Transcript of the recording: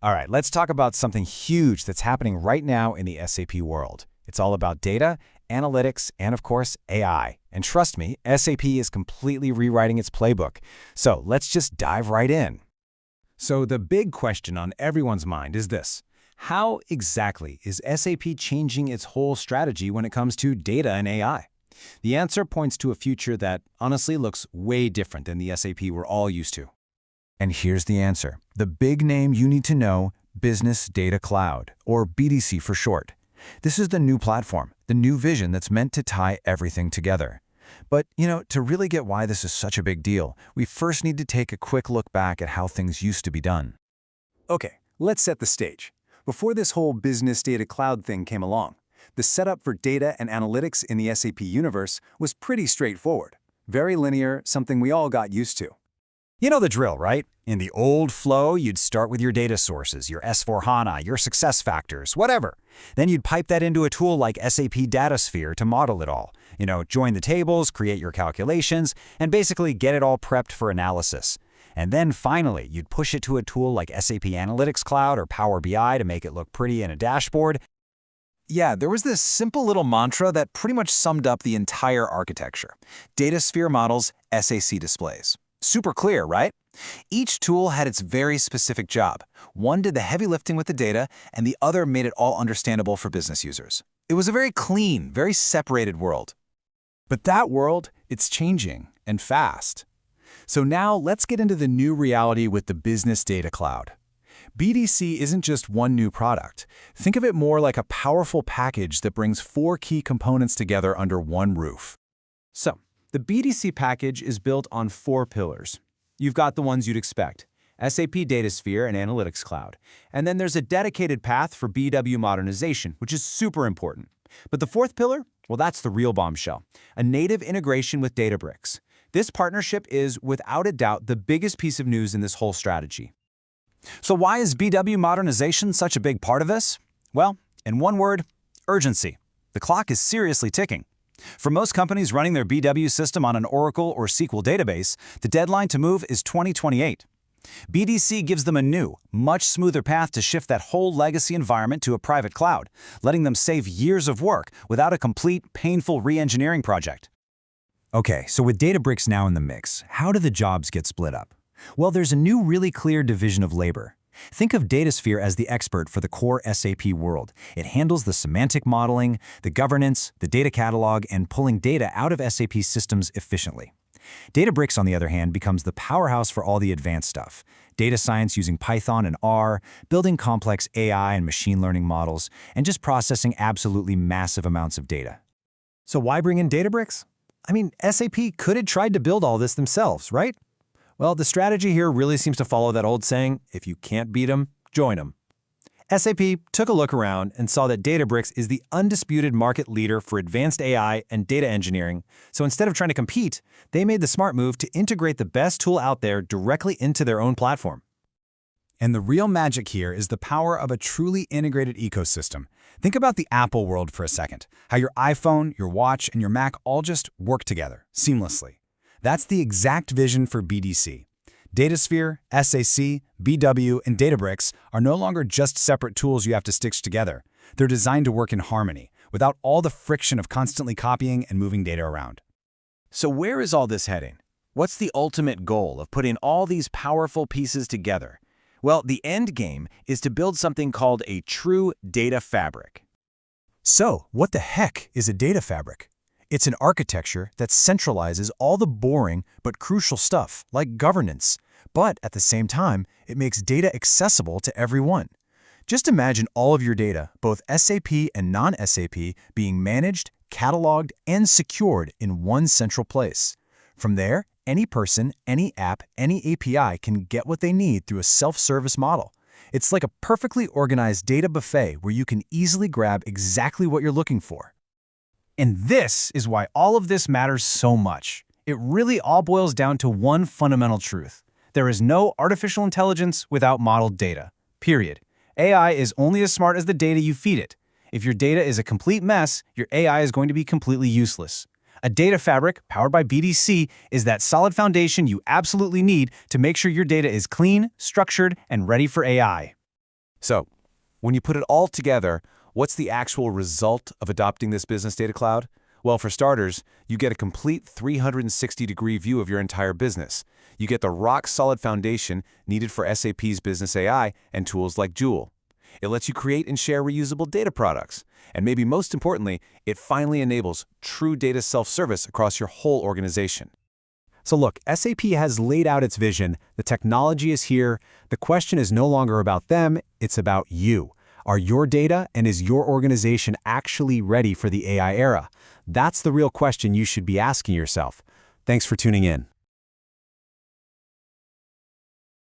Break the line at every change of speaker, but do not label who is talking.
All right, let's talk about something huge that's happening right now in the SAP world. It's all about data, analytics, and of course, AI. And trust me, SAP is completely rewriting its playbook. So let's just dive right in. So the big question on everyone's mind is this. How exactly is SAP changing its whole strategy when it comes to data and AI? The answer points to a future that honestly looks way different than the SAP we're all used to. And here's the answer. The big name you need to know, Business Data Cloud, or BDC for short. This is the new platform, the new vision that's meant to tie everything together. But, to really get why this is such a big deal, we first need to take a quick look back at how things used to be done.
Okay, let's set the stage. Before this whole Business Data Cloud thing came along, the setup for data and analytics in the SAP universe was pretty straightforward. Very linear, something we all got used to.
You know the drill, right? In the old flow, you'd start with your data sources, your S/4HANA, your success factors, whatever. Then you'd pipe that into a tool like SAP DataSphere to model it all. Join the tables, create your calculations, and basically get it all prepped for analysis. And then finally, you'd push it to a tool like SAP Analytics Cloud or Power BI to make it look pretty in a dashboard.
Yeah, there was this simple little mantra that pretty much summed up the entire architecture. DataSphere models, SAC displays. Super clear, right? Each tool had its very specific job. One did the heavy lifting with the data, and the other made it all understandable for business users. It was a very clean, very separated world. But that world, it's changing, and fast. So now let's get into the new reality with the Business Data Cloud. BDC isn't just one new product. Think of it more like a powerful package that brings 4 key components together under one roof. So, the BDC package is built on 4 pillars. You've got the ones you'd expect, SAP DataSphere and Analytics Cloud. And then there's a dedicated path for BW modernization, which is super important. But the 4th pillar, well, that's the real bombshell, a native integration with DataBricks. This partnership is, without a doubt, the biggest piece of news in this whole strategy. So why is BW modernization such a big part of this? Well, in one word, urgency. The clock is seriously ticking. For most companies running their BW system on an Oracle or SQL database, the deadline to move is 2028. BDC gives them a new, much smoother path to shift that whole legacy environment to a private cloud, letting them save years of work without a complete, painful re-engineering project.
Okay, so with DataBricks now in the mix, how do the jobs get split up? Well, there's a new really clear division of labor. Think of DataSphere as the expert for the core SAP world. It handles the semantic modeling, the governance, the data catalog, and pulling data out of SAP systems efficiently. DataBricks, on the other hand, becomes the powerhouse for all the advanced stuff. Data science using Python and R, building complex AI and machine learning models, and just processing absolutely massive amounts of data.
So why bring in DataBricks? SAP could have tried to build all this themselves, right? Well, the strategy here really seems to follow that old saying, if you can't beat them, join them. SAP took a look around and saw that DataBricks is the undisputed market leader for advanced AI and data engineering, so instead of trying to compete, they made the smart move to integrate the best tool out there directly into their own platform.
And the real magic here is the power of a truly integrated ecosystem. Think about the Apple world for a second, how your iPhone, your watch, and your Mac all just work together, seamlessly. That's the exact vision for BDC. DataSphere, SAC, BW, and DataBricks are no longer just separate tools you have to stitch together. They're designed to work in harmony, without all the friction of constantly copying and moving data around.
So where is all this heading? What's the ultimate goal of putting all these powerful pieces together? Well, the end game is to build something called a true data fabric.
So, what the heck is a data fabric? It's an architecture that centralizes all the boring but crucial stuff, like governance. But at the same time, it makes data accessible to everyone. Just imagine all of your data, both SAP and non-SAP, being managed, cataloged, and secured in one central place. From there, any person, any app, any API can get what they need through a self-service model. It's like a perfectly organized data buffet where you can easily grab exactly what you're looking for.
And this is why all of this matters so much. It really all boils down to one fundamental truth. There is no artificial intelligence without modeled data. Period. AI is only as smart as the data you feed it. If your data is a complete mess, your AI is going to be completely useless. A data fabric, powered by BDC, is that solid foundation you absolutely need to make sure your data is clean, structured, and ready for AI.
So, when you put it all together, what's the actual result of adopting this business data cloud? Well, for starters, you get a complete 360-degree view of your entire business. You get the rock-solid foundation needed for SAP's business AI and tools like Joule. It lets you create and share reusable data products. And maybe most importantly, it finally enables true data self-service across your whole organization.
So look, SAP has laid out its vision, the technology is here, the question is no longer about them, it's about you. Are your data and is your organization actually ready for the AI era? That's the real question you should be asking yourself. Thanks for tuning in.